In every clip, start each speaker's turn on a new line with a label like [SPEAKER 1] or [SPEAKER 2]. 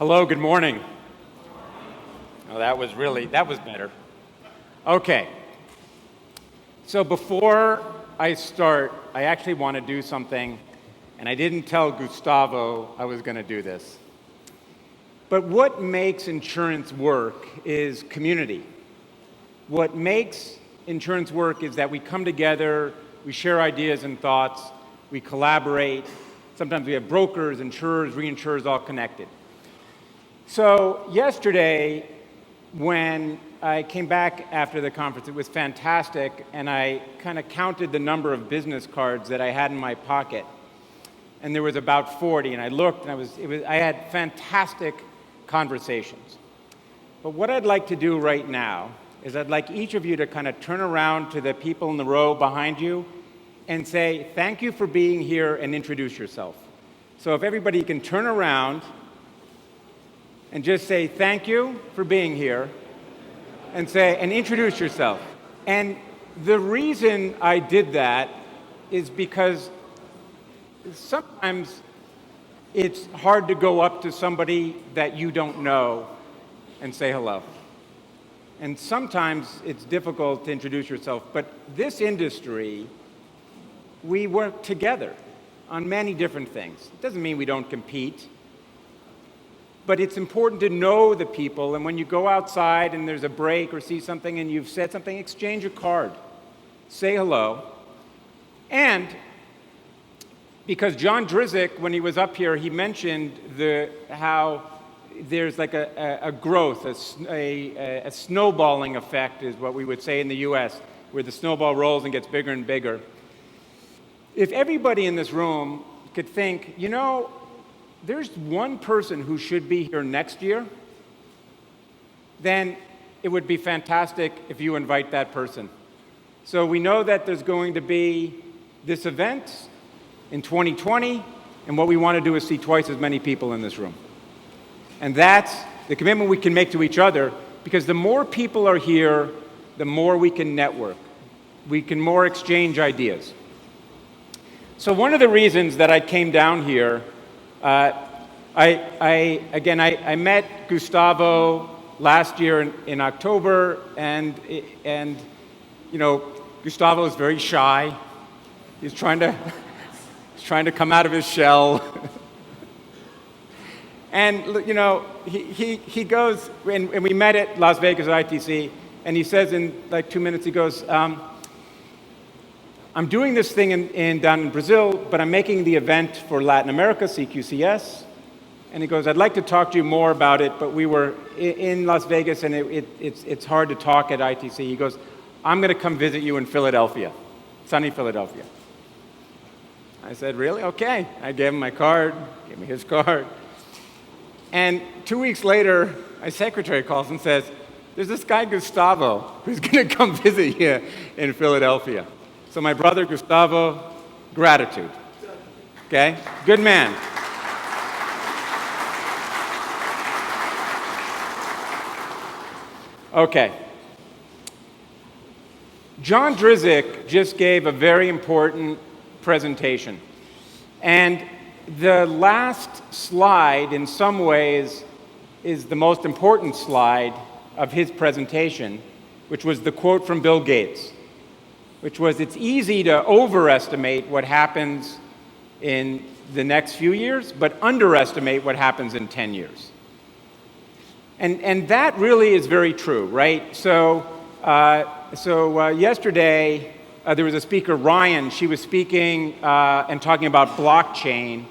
[SPEAKER 1] Hello, good morning. Oh, that was better. Okay. So before I start, I actually want to do something, and I didn't tell Gustavo I was going to do this. But what makes insurance work is community. What makes insurance work is that we come together, we share ideas and thoughts, we collaborate. Sometimes we have brokers, insurers, reinsurers all connected. So yesterday, when I came back after the conference, it was fantastic, and I kind of counted the number of business cards that I had in my pocket, and there was about 40, and I looked, and I had fantastic conversations. But what I'd like to do right now is I'd like each of you to kind of turn around to the people in the row behind you and say, thank you for being here, and introduce yourself. So if everybody can turn around and just say, thank you for being here, and introduce yourself. And the reason I did that is because sometimes it's hard to go up to somebody that you don't know and say hello. And sometimes it's difficult to introduce yourself, but this industry, we work together on many different things. It doesn't mean we don't compete, but it's important to know the people, and when you go outside and there's a break or see something and you've said something, exchange a card. Say hello. And because John Drizek, when he was up here, he mentioned how there's like a growth, a snowballing effect is what we would say in the US, where the snowball rolls and gets bigger and bigger. If everybody in this room could think, you know, there's one person who should be here next year, then it would be fantastic if you invite that person. So we know that there's going to be this event in 2020, and what we want to do is see twice as many people in this room. And that's the commitment we can make to each other, because the more people are here, the more we can network. We can more exchange ideas. So one of the reasons that I came down here, I met Gustavo last year in October, and you know, Gustavo is very shy. He's trying to come out of his shell. And you know, he goes, and we met at Las Vegas at ITC, and he says in like 2 minutes, he goes, I'm doing this thing down in Brazil, but I'm making the event for Latin America, CQCS. And he goes, I'd like to talk to you more about it, but we were in Las Vegas, and it's hard to talk at ITC. He goes, I'm going to come visit you in Philadelphia, sunny Philadelphia. I said, really? Okay. I gave him my card, gave me his card. And 2 weeks later, my secretary calls and says, there's this guy, Gustavo, who's going to come visit you in Philadelphia. So my brother, Gustavo, gratitude. Okay? Good man. Okay. John Drizek just gave a very important presentation. And the last slide, in some ways, is the most important slide of his presentation, which was the quote from Bill Gates, which was, it's easy to overestimate what happens in the next few years, but underestimate what happens in 10 years. And that really is very true, right? So yesterday, there was a speaker, Ryan. She was speaking and talking about blockchain,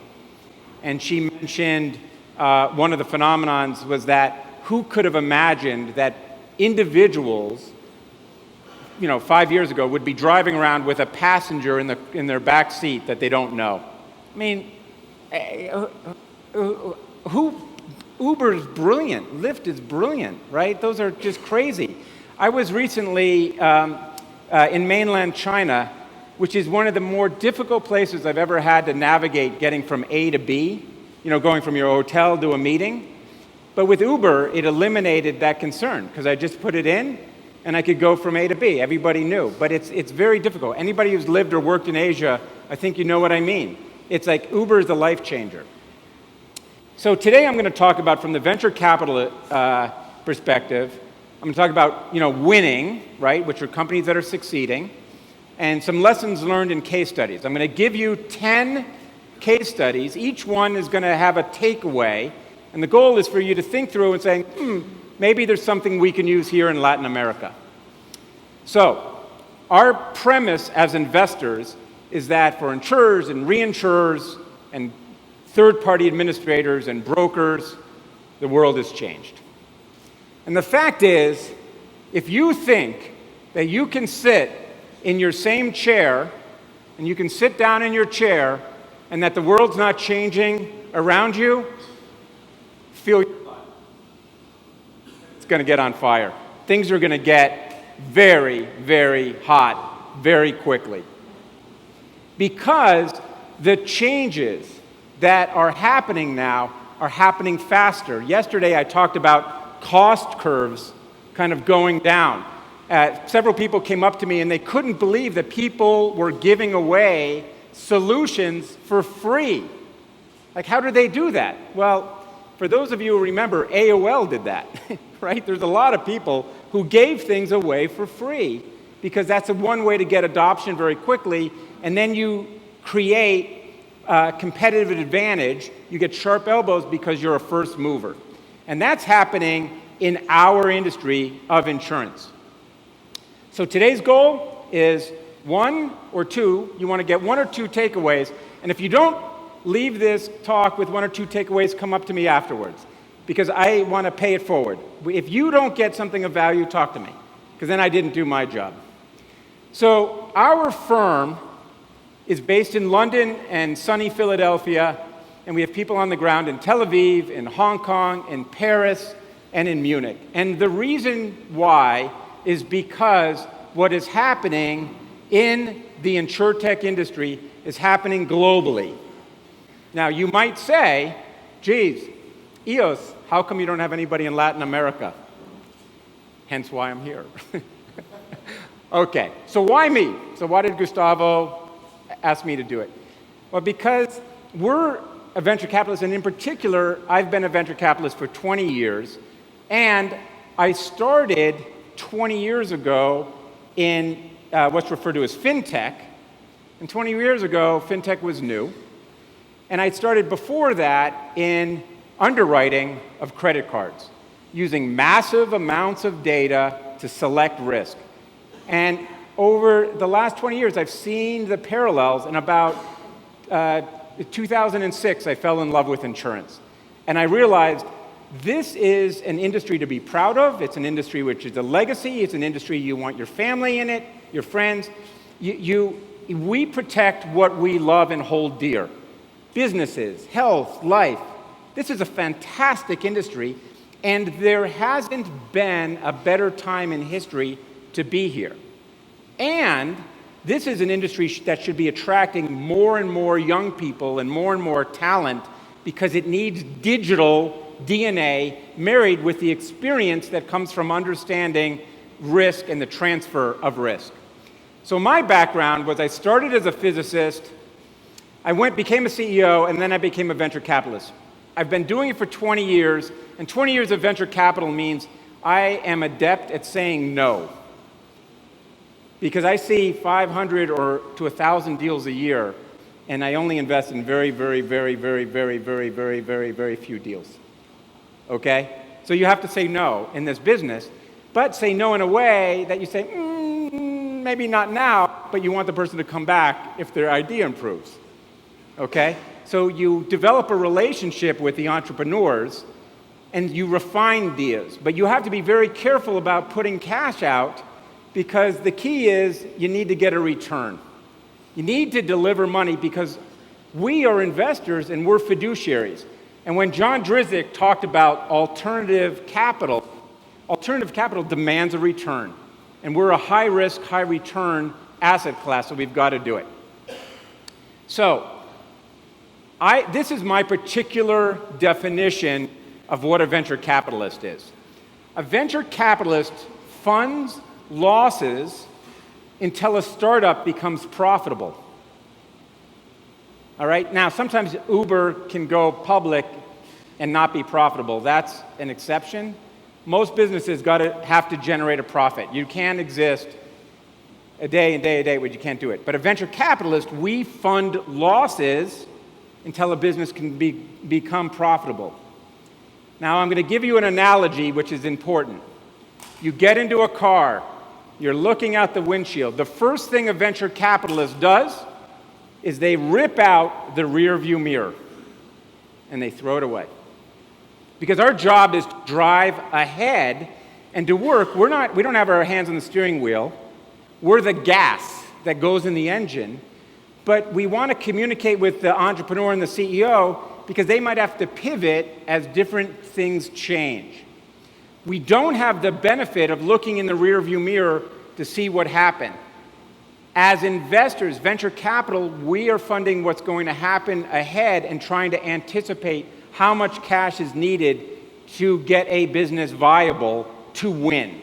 [SPEAKER 1] and she mentioned one of the phenomenons was that who could have imagined that individuals, you know, 5 years ago, would be driving around with a passenger in their back seat that they don't know. I mean, Uber is brilliant. Lyft is brilliant, right? Those are just crazy. I was recently in mainland China, which is one of the more difficult places I've ever had to navigate getting from A to B, you know, going from your hotel to a meeting. But with Uber, it eliminated that concern, because I just put it in, and I could go from A to B. Everybody knew. But it's very difficult. Anybody who's lived or worked in Asia, I think you know what I mean. It's like Uber is a life changer. So today I'm going to talk about, from the venture capital perspective, I'm going to talk about, winning, right, which are companies that are succeeding, and some lessons learned in case studies. I'm going to give you 10 case studies. Each one is going to have a takeaway, and the goal is for you to think through and say, maybe there's something we can use here in Latin America. So, our premise as investors is that for insurers and reinsurers and third-party administrators and brokers, the world has changed. And the fact is, if you think that you can sit in your same chair, and you can sit down in your chair, and that the world's not changing around you, feel your butt. It's going to get on fire. Things are going to get very, very hot very quickly. Because the changes that are happening now are happening faster. Yesterday I talked about cost curves kind of going down. Several people came up to me and they couldn't believe that people were giving away solutions for free. Like, how did they do that? Well, for those of you who remember, AOL did that, right? There's a lot of people who gave things away for free because that's one way to get adoption very quickly, and then you create a competitive advantage. You get sharp elbows because you're a first mover. And that's happening in our industry of insurance. So today's goal is one or two. You want to get one or two takeaways. And if you don't leave this talk with one or two takeaways, come up to me afterwards, because I want to pay it forward. If you don't get something of value, talk to me, because then I didn't do my job. So our firm is based in London and sunny Philadelphia, and we have people on the ground in Tel Aviv, in Hong Kong, in Paris, and in Munich. And the reason why is because what is happening in the InsurTech industry is happening globally. Now, you might say, geez, EOS, how come you don't have anybody in Latin America? Hence why I'm here. Okay, so why me? So why did Gustavo ask me to do it? Well, because we're a venture capitalist, and in particular, I've been a venture capitalist for 20 years, and I started 20 years ago in what's referred to as fintech, and 20 years ago, fintech was new. And I started before that in underwriting of credit cards, using massive amounts of data to select risk. And over the last 20 years, I've seen the parallels. In about 2006, I fell in love with insurance. And I realized this is an industry to be proud of. It's an industry which is a legacy. It's an industry you want your family in it, your friends. We protect what we love and hold dear. Businesses, health, life. This is a fantastic industry, and there hasn't been a better time in history to be here. And this is an industry that should be attracting more and more young people and more talent, because it needs digital DNA married with the experience that comes from understanding risk and the transfer of risk. So my background was I started as a physicist. I became a CEO, and then I became a venture capitalist. I've been doing it for 20 years, and 20 years of venture capital means I am adept at saying no. Because I see 500 or to 1,000 deals a year, and I only invest in very few deals. Okay? So you have to say no in this business, but say no in a way that you say, maybe not now, but you want the person to come back if their idea improves. Okay? So you develop a relationship with the entrepreneurs, and you refine deals. But you have to be very careful about putting cash out, because the key is you need to get a return. You need to deliver money, because we are investors and we're fiduciaries. And when John Drizek talked about alternative capital demands a return. And we're a high-risk, high-return asset class, so we've got to do it. So, this is my particular definition of what a venture capitalist is. A venture capitalist funds losses until a startup becomes profitable. All right? Now, sometimes Uber can go public and not be profitable. That's an exception. Most businesses have to generate a profit. You can't exist a day where you can't do it. But a venture capitalist, we fund losses until a business can become profitable. Now, I'm going to give you an analogy which is important. You get into a car, you're looking out the windshield. The first thing a venture capitalist does is they rip out the rear view mirror and they throw it away. Because our job is to drive ahead and to work. We don't have our hands on the steering wheel. We're the gas that goes in the engine. But we want to communicate with the entrepreneur and the CEO because they might have to pivot as different things change. We don't have the benefit of looking in the rearview mirror to see what happened. As investors, venture capital, we are funding what's going to happen ahead and trying to anticipate how much cash is needed to get a business viable to win.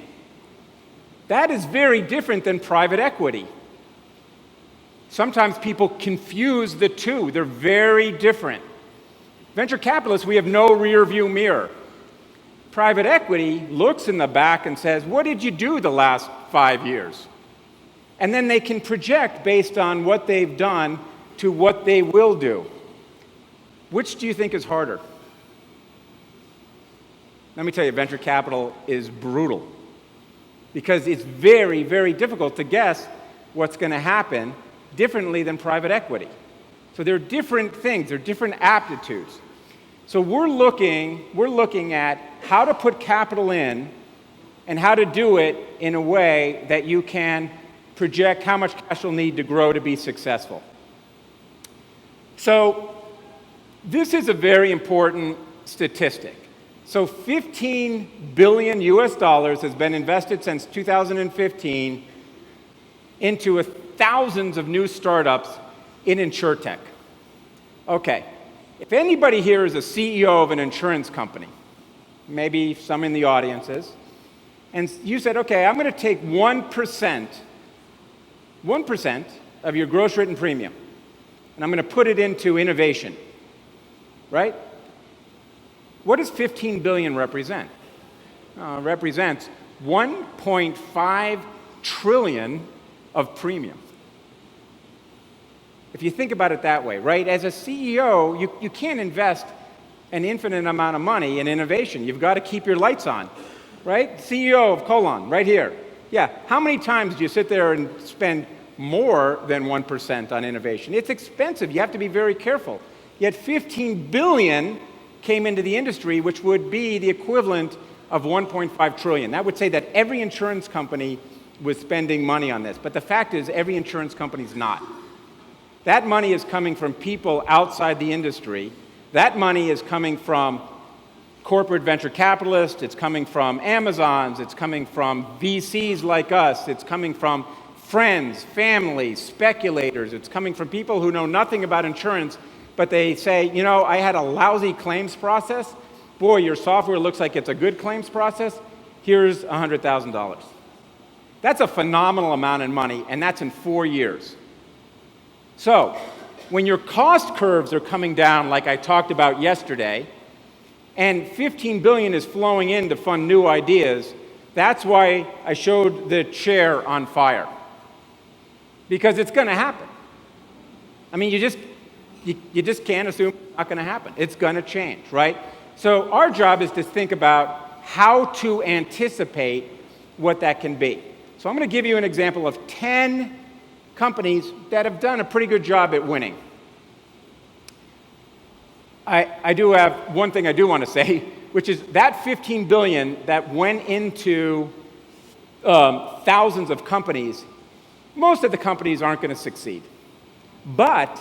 [SPEAKER 1] That is very different than private equity. Sometimes people confuse the two. They're very different. Venture capitalists, we have no rear view mirror. Private equity looks in the back and says, what did you do the last 5 years? And then they can project based on what they've done to what they will do. Which do you think is harder? Let me tell you, venture capital is brutal because it's very, very difficult to guess what's going to happen differently than private equity. So they're different things, they're different aptitudes. So we're looking at how to put capital in and how to do it in a way that you can project how much cash you'll need to grow to be successful. So this is a very important statistic. So 15 billion US dollars has been invested since 2015 into thousands of new startups in INSURTECH. Okay, if anybody here is a CEO of an insurance company, maybe some in the audience is, and you said, okay, I'm going to take 1% of your gross written premium, and I'm going to put it into innovation, right? What does 15 billion represent? It represents 1.5 trillion of premium. If you think about it that way, right? As a CEO, you can't invest an infinite amount of money in innovation. You've got to keep your lights on, right? CEO of KALMAN, right here. Yeah, how many times do you sit there and spend more than 1% on innovation? It's expensive. You have to be very careful. Yet 15 billion came into the industry, which would be the equivalent of 1.5 trillion. That would say that every insurance company was spending money on this. But the fact is, every insurance company is not. That money is coming from people outside the industry. That money is coming from corporate venture capitalists. It's coming from Amazons. It's coming from VCs like us. It's coming from friends, families, speculators. It's coming from people who know nothing about insurance, but they say, you know, I had a lousy claims process. Boy, your software looks like it's a good claims process. Here's $100,000. That's a phenomenal amount of money, and that's in 4 years. So, when your cost curves are coming down, like I talked about yesterday, and 15 billion is flowing in to fund new ideas, that's why I showed the chair on fire. Because it's going to happen. I mean, you just can't assume it's not going to happen. It's going to change, right? So our job is to think about how to anticipate what that can be. So I'm going to give you an example of 10 companies that have done a pretty good job at winning. I do have one thing I do want to say, which is that 15 billion that went into thousands of companies, most of the companies aren't going to succeed. But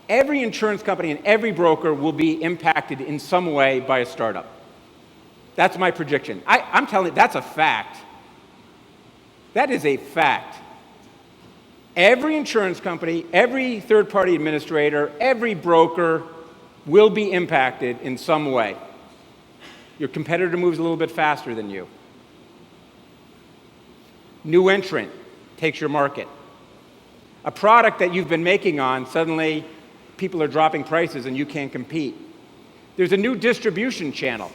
[SPEAKER 1] every insurance company and every broker will be impacted in some way by a startup. That's my prediction. I'm telling you, that's a fact. That is a fact. Every insurance company, every third-party administrator, every broker will be impacted in some way. Your competitor moves a little bit faster than you. New entrant takes your market. A product that you've been making on, suddenly people are dropping prices and you can't compete. There's a new distribution channel.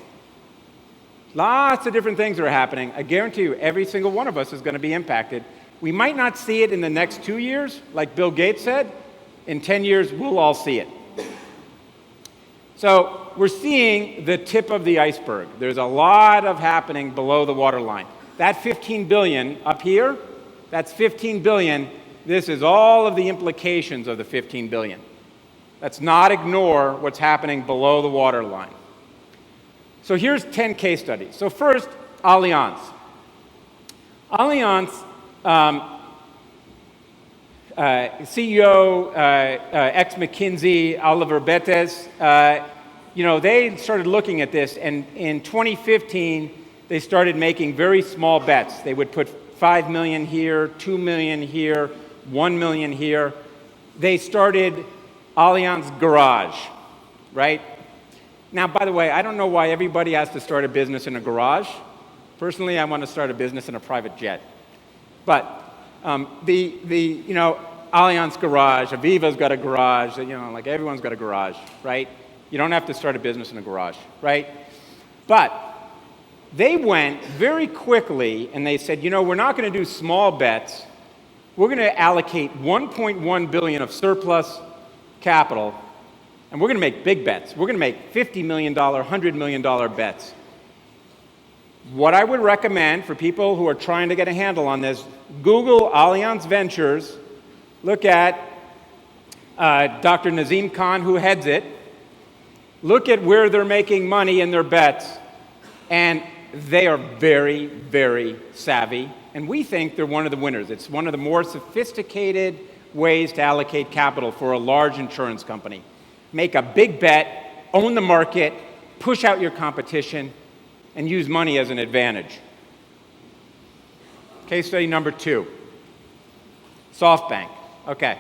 [SPEAKER 1] Lots of different things are happening. I guarantee you, every single one of us is going to be impacted. We might not see it in the next 2 years, like Bill Gates said. In 10 years, we'll all see it. So we're seeing the tip of the iceberg. There's a lot of happening below the waterline. That 15 billion up here, that's 15 billion. This is all of the implications of the 15 billion. Let's not ignore what's happening below the waterline. So here's 10 case studies. So first, Allianz. Allianz CEO, ex-McKinsey, Oliver Betes, they started looking at this, and in 2015, they started making very small bets. They would put 5 million here, 2 million here, 1 million here. They started Allianz Garage, right? Now, by the way, I don't know why everybody has to start a business in a garage. Personally, I want to start a business in a private jet. But Allianz Garage, Aviva's got a garage, like everyone's got a garage, right? You don't have to start a business in a garage, right? But they went very quickly and they said, we're not going to do small bets. We're going to allocate 1.1 billion of surplus capital, and we're going to make big bets. We're going to make $50 million, $100 million bets. What I would recommend for people who are trying to get a handle on this, Google Allianz Ventures, look at Dr. Nazim Khan, who heads it, look at where they're making money in their bets, and they are very, very savvy, and we think they're one of the winners. It's one of the more sophisticated ways to allocate capital for a large insurance company. Make a big bet, own the market, push out your competition, and use money as an advantage. Case study number 2, SoftBank. Okay.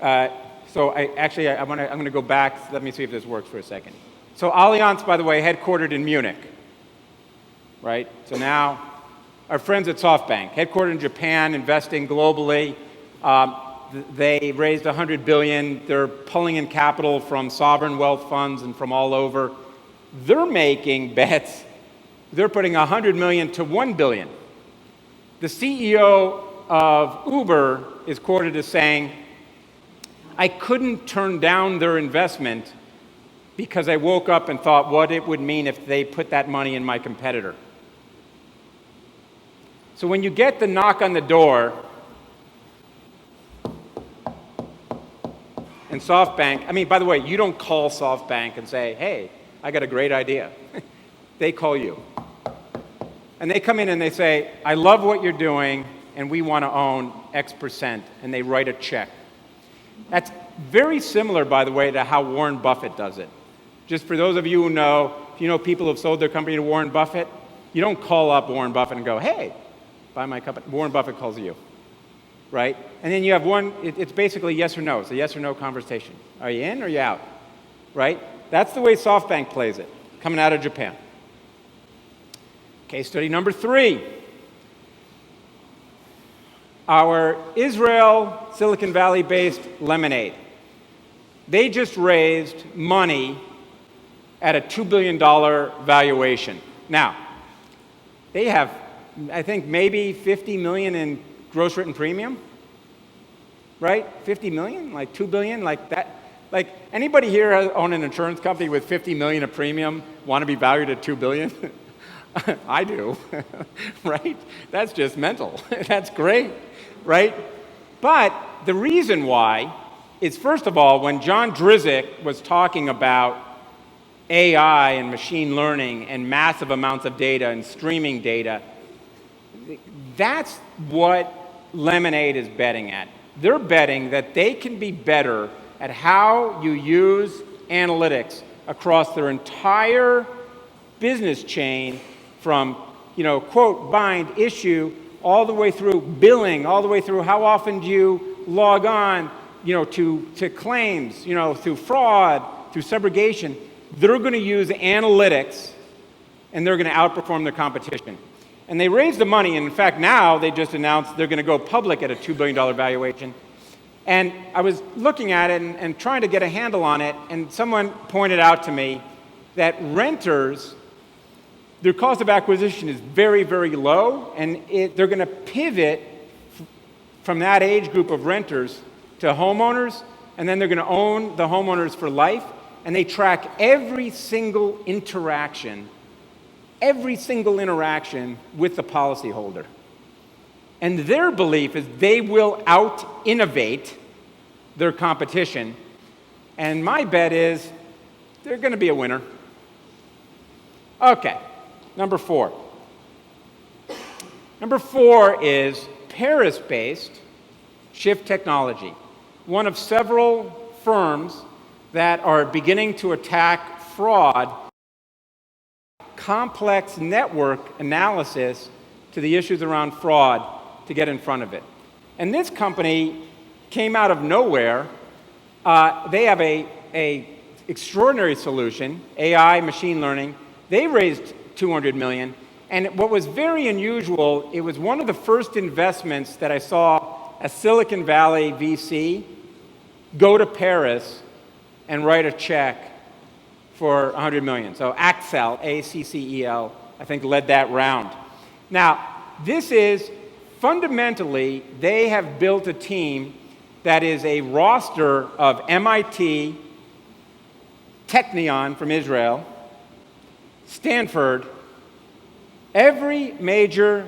[SPEAKER 1] I'm going to go back. Let me see if this works for a second. So Allianz, by the way, headquartered in Munich, right? So now our friends at SoftBank, headquartered in Japan, investing globally. They raised $100 billion. They're pulling in capital from sovereign wealth funds and from all over. They're making bets. They're putting $100 million to $1 billion. The CEO of Uber is quoted as saying, I couldn't turn down their investment because I woke up and thought what it would mean if they put that money in my competitor. So when you get the knock on the door, and SoftBank, by the way, you don't call SoftBank and say, hey, I got a great idea. They call you. And they come in and they say, I love what you're doing, and we want to own X percent, and they write a check. That's very similar, by the way, to how Warren Buffett does it. Just for those of you who know, if you know people who have sold their company to Warren Buffett, you don't call up Warren Buffett and go, hey, buy my company. Warren Buffett calls you, right? And then you have it's basically yes or no. It's a yes or no conversation. Are you in or are you out, right? That's the way SoftBank plays it, coming out of Japan. Case study number 3. Our Israel, Silicon Valley-based Lemonade. They just raised money at a $2 billion valuation. Now, they have, I think, maybe 50 million in gross written premium, right? 50 million, like 2 billion, like that. Like, anybody here own an insurance company with 50 million of premium, want to be valued at 2 billion? I do, right? That's just mental. That's great, right? But the reason why is, first of all, when John Drizek was talking about AI and machine learning and massive amounts of data and streaming data, that's what Lemonade is betting at. They're betting that they can be better at how you use analytics across their entire business chain from, quote, bind, issue, all the way through billing, all the way through how often do you log on, to claims, through fraud, through subrogation. They're going to use analytics, and they're going to outperform their competition. And they raised the money, and in fact, now they just announced they're going to go public at a $2 billion valuation. And I was looking at it and trying to get a handle on it, and someone pointed out to me that renters, their cost of acquisition is very, very low, and they're going to pivot from that age group of renters to homeowners, and then they're going to own the homeowners for life, and they track every single interaction with the policyholder. And their belief is they will out-innovate their competition. And my bet is they're going to be a winner. Okay, number 4. Number 4 is Paris-based Shift Technology, one of several firms that are beginning to attack fraud, complex network analysis to the issues around fraud to get in front of it. And this company came out of nowhere. They have a extraordinary solution, AI, machine learning. They raised $200 million. And what was very unusual, it was one of the first investments that I saw a Silicon Valley VC go to Paris and write a check for $100 million. So Accel, A-C-C-E-L, I think led that round. Now, this is fundamentally, they have built a team that is a roster of MIT, Technion from Israel, Stanford, every major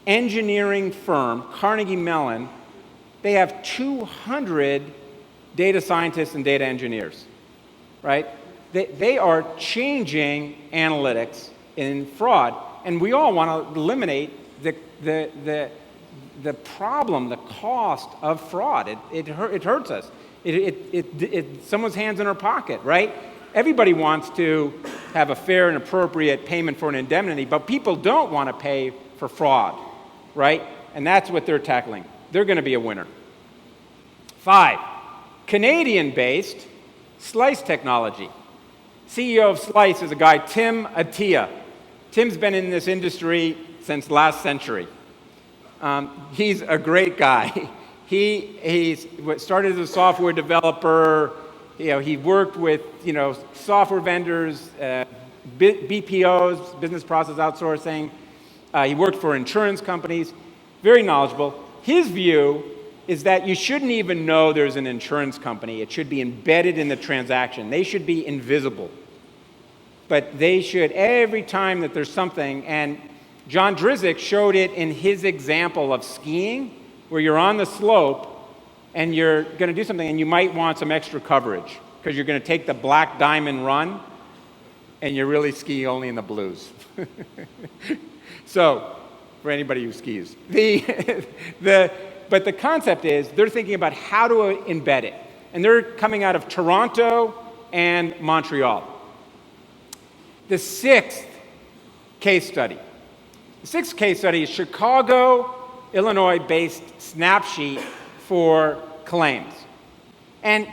[SPEAKER 1] engineering firm, Carnegie Mellon, they have 200 data scientists and data engineers, right? They are changing analytics in fraud, and we all want to eliminate the problem, the cost of fraud. It hurts us. Someone's hands in our pocket, right? Everybody wants to have a fair and appropriate payment for an indemnity, but people don't want to pay for fraud, right? And that's what they're tackling. They're going to be a winner. 5, Canadian-based Slice Technology. CEO of Slice is a guy, Tim Attia. Tim's been in this industry since last century. He's a great guy. He's started as a software developer. He worked with software vendors, BPOs, business process outsourcing. He worked for insurance companies. Very knowledgeable. His view is that you shouldn't even know there's an insurance company. It should be embedded in the transaction. They should be invisible. But they should, every time that there's something, and John Drizek showed it in his example of skiing, where you're on the slope and you're going to do something and you might want some extra coverage because you're going to take the black diamond run and you really ski only in the blues. So, for anybody who skis. But the concept is they're thinking about how to embed it. And they're coming out of Toronto and Montreal. The 6th case study. The 6th case study is Chicago, Illinois-based Snapsheet for claims. And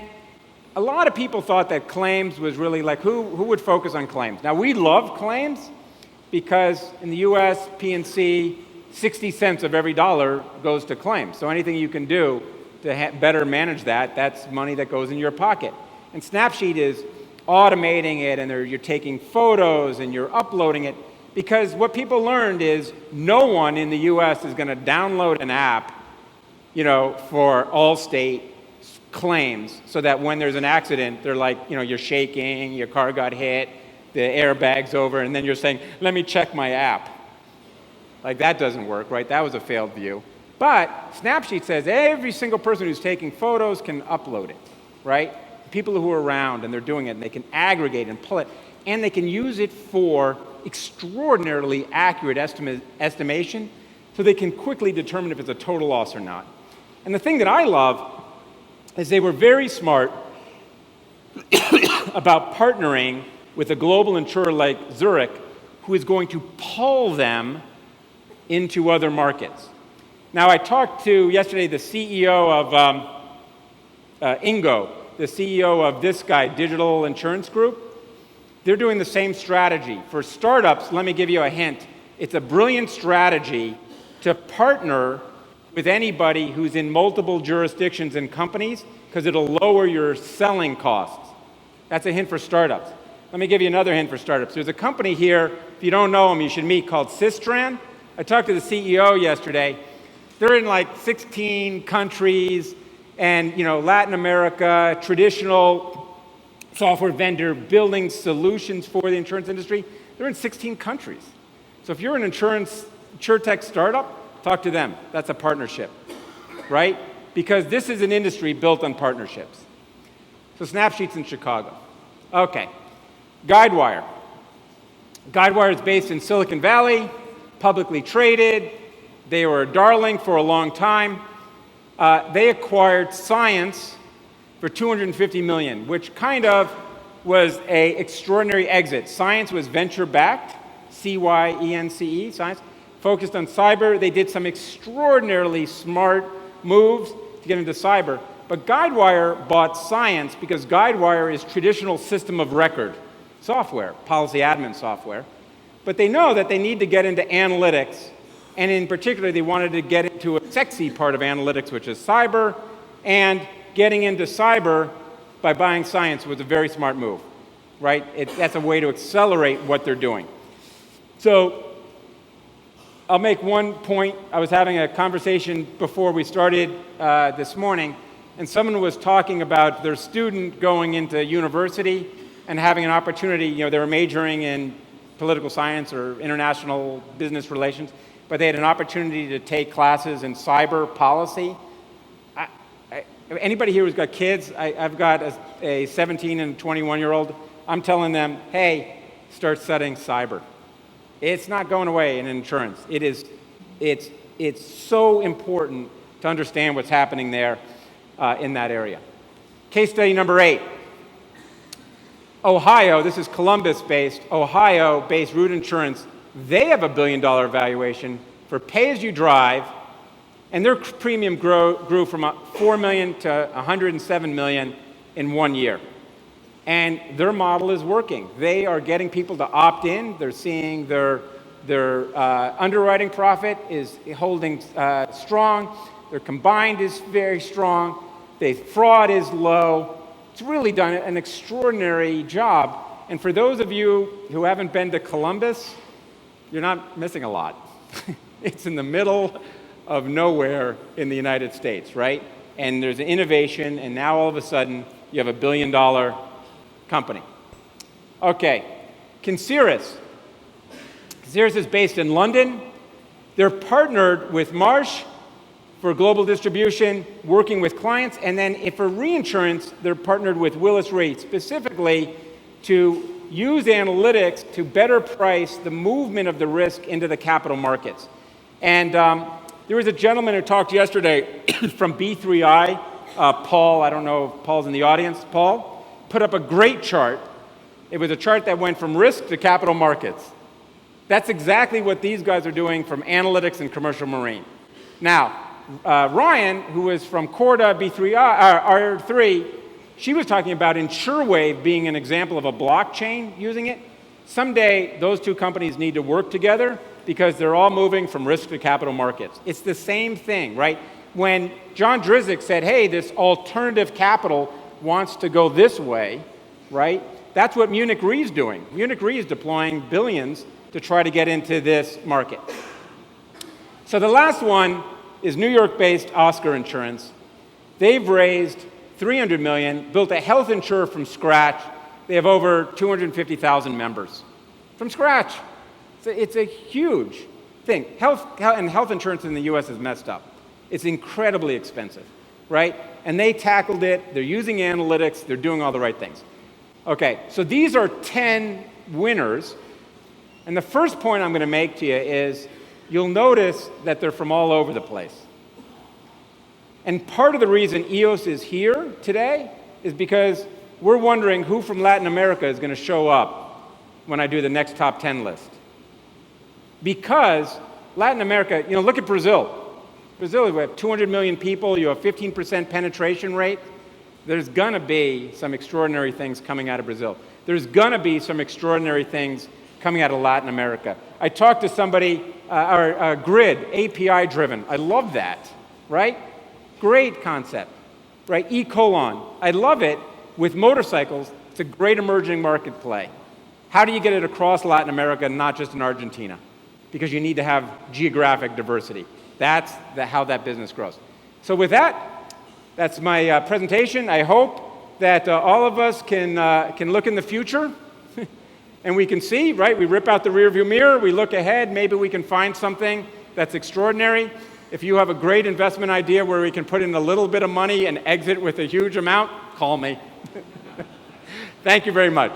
[SPEAKER 1] a lot of people thought that claims was really like, who would focus on claims? Now, we love claims because in the US, P&C, 60 cents of every dollar goes to claims. So anything you can do to better manage that, that's money that goes in your pocket. And Snapsheet is automating it, and you're taking photos and you're uploading it, because what people learned is no one in the US is going to download an app, for Allstate claims, so that when there's an accident, they're like, you're shaking, your car got hit, the airbag's over, and then you're saying, let me check my app. Like, that doesn't work, right? That was a failed view. But Snapsheet says every single person who's taking photos can upload it, right? People who are around and they're doing it, and they can aggregate and pull it, and they can use it for extraordinarily accurate estimation, so they can quickly determine if it's a total loss or not. And the thing that I love is they were very smart about partnering with a global insurer like Zurich, who is going to pull them into other markets. Now, I talked to yesterday the CEO of Ingo, the CEO of this guy, Digital Insurance Group. They're doing the same strategy. For startups, let me give you a hint. It's a brilliant strategy to partner with anybody who's in multiple jurisdictions and companies because it'll lower your selling costs. That's a hint for startups. Let me give you another hint for startups. There's a company here, if you don't know them, you should meet, called Sistran. I talked to the CEO yesterday. They're in like 16 countries and, Latin America, traditional software vendor building solutions for the insurance industry. They're in 16 countries. So if you're an insurtech startup, talk to them. That's a partnership, right? Because this is an industry built on partnerships. So Snapsheet's in Chicago. Okay. Guidewire. Guidewire is based in Silicon Valley, publicly traded. They were a darling for a long time. They acquired Science for $250 million, which kind of was an extraordinary exit. Science was venture-backed, C-Y-E-N-C-E, Science, focused on cyber. They did some extraordinarily smart moves to get into cyber. But Guidewire bought Science because Guidewire is traditional system of record software, policy admin software. But they know that they need to get into analytics, and in particular, they wanted to get into a sexy part of analytics, which is cyber, and getting into cyber by buying Science was a very smart move, right? That's a way to accelerate what they're doing. So I'll make one point. I was having a conversation before we started this morning, and someone was talking about their student going into university and having an opportunity. They were majoring in political science or international business relations, but they had an opportunity to take classes in cyber policy. Anybody here who's got kids, I've got a 17 and 21-year-old. I'm telling them, hey, start studying cyber. It's not going away in insurance. It's so important to understand what's happening there in that area. Case study number 8. Ohio, this is Columbus-based, Ohio-based Root Insurance. They have $1 billion valuation for pay-as-you-drive, and their premium grew from $4 million to $107 million in 1 year. And their model is working. They are getting people to opt in. They're seeing their underwriting profit is holding strong. Their combined is very strong. The fraud is low. It's really done an extraordinary job. And for those of you who haven't been to Columbus, you're not missing a lot. It's in the middle of nowhere in the United States, right? And there's an innovation, and now all of a sudden, you have $1 billion company. Okay, Consiris. Consiris is based in London. They're partnered with Marsh for global distribution, working with clients, and then for reinsurance, they're partnered with Willis Re, specifically to use analytics to better price the movement of the risk into the capital markets. And there was a gentleman who talked yesterday from B3I, Paul, I don't know if Paul's in the audience. Paul put up a great chart. It was a chart that went from risk to capital markets. That's exactly what these guys are doing from analytics and commercial marine. Now, Ryan, who was from Corda R3, she was talking about InsureWave being an example of a blockchain using it. Someday, those two companies need to work together because they're all moving from risk to capital markets. It's the same thing, right? When John Drizek said, hey, this alternative capital wants to go this way, right? That's what Munich Re is doing. Munich Re is deploying billions to try to get into this market. So the last one is New York-based Oscar Insurance. They've raised $300 million, built a health insurer from scratch. They have over 250,000 members. From scratch. It's a huge thing. Health insurance in the US is messed up. It's incredibly expensive, right? And they tackled it. They're using analytics. They're doing all the right things. Okay, so these are 10 winners. And the first point I'm going to make to you is you'll notice that they're from all over the place. And part of the reason EOS is here today is because we're wondering who from Latin America is going to show up when I do the next top 10 list. Because Latin America, look at Brazil. Brazil, we have 200 million people. You have 15% penetration rate. There's going to be some extraordinary things coming out of Brazil. There's going to be some extraordinary things coming out of Latin America. I talked to somebody, Grid, API driven. I love that. right? Great concept, right? E-colon. I love it. With motorcycles, it's a great emerging market play. How do you get it across Latin America, not just in Argentina? Because you need to have geographic diversity. That's how that business grows. So with that, that's my presentation. I hope that all of us can look in the future and we can see, right? We rip out the rearview mirror, we look ahead, maybe we can find something that's extraordinary. If you have a great investment idea where we can put in a little bit of money and exit with a huge amount, call me. Thank you very much.